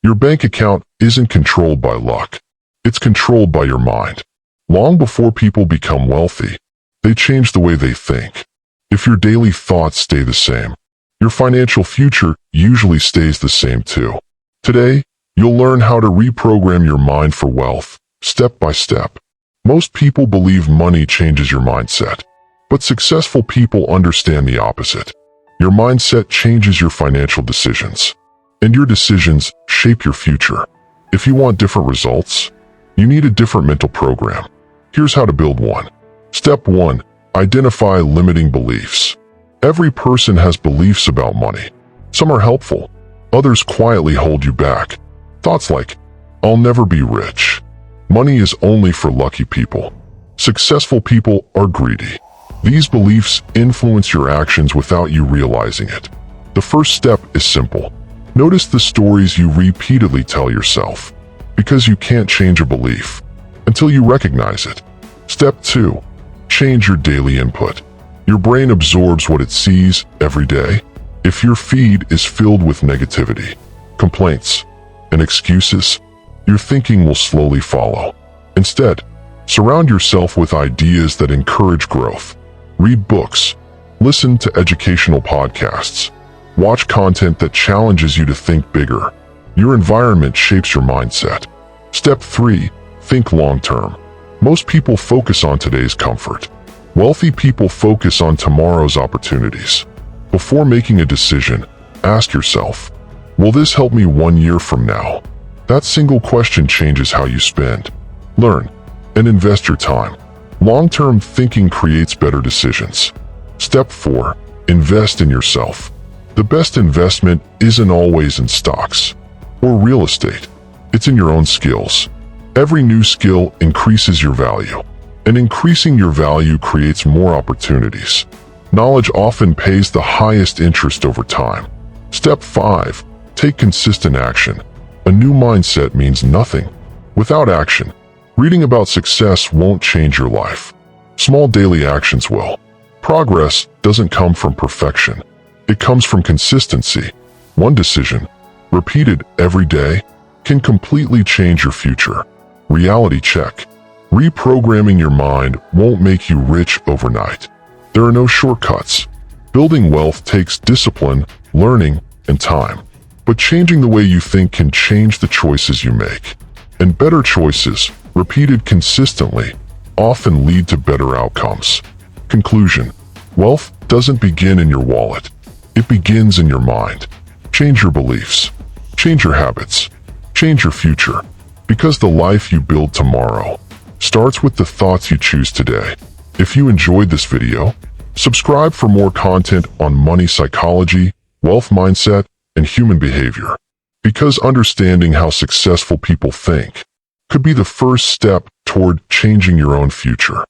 Your bank account isn't controlled by luck. It's controlled by your mind. Long before people become wealthy, they change the way they think. If your daily thoughts stay the same, your financial future usually stays the same too. Today, you'll learn how to reprogram your mind for wealth, step by step. Most people believe money changes your mindset, but successful people understand the opposite. Your mindset changes your financial decisions, and your decisions shape your future. If you want different results, you need a different mental program. Here's how to build one. Step 1. Identify limiting beliefs. Every person has beliefs about money. Some are helpful, others quietly hold you back. Thoughts like, "I'll never be rich. Money is only for lucky people. Successful people are greedy." These beliefs influence your actions without you realizing it. The first step is simple. Notice the stories you repeatedly tell yourself, because you can't change a belief until you recognize it. Step 2. Change your daily input. Your brain absorbs what it sees every day. If your feed is filled with negativity, complaints, and excuses, your thinking will slowly follow. Instead, surround yourself with ideas that encourage growth. Read books, listen to educational podcasts, watch content that challenges you to think bigger. Your environment shapes your mindset. Step 3. Think long-term. Most people focus on today's comfort. Wealthy people focus on tomorrow's opportunities. Before making a decision, ask yourself, will this help me 1 year from now? That single question changes how you spend, learn, and invest your time. Long-term thinking creates better decisions. Step 4. Invest in yourself. The best investment isn't always in stocks or real estate. It's in your own skills. Every new skill increases your value, and increasing your value creates more opportunities. Knowledge often pays the highest interest over time. Step 5. Take consistent action. A new mindset means nothing without action. Reading about success won't change your life. Small daily actions will. Progress doesn't come from perfection. It comes from consistency. One decision, repeated every day, can completely change your future. Reality check. Reprogramming your mind won't make you rich overnight. There are no shortcuts. Building wealth takes discipline, learning, and time. But changing the way you think can change the choices you make. And better choices, repeated consistently, often lead to better outcomes. Conclusion. Wealth doesn't begin in your wallet. It begins in your mind. Change your beliefs. Change your habits. Change your future. Because the life you build tomorrow starts with the thoughts you choose today. If you enjoyed this video, subscribe for more content on money psychology, wealth mindset, and human behavior. Because understanding how successful people think could be the first step toward changing your own future.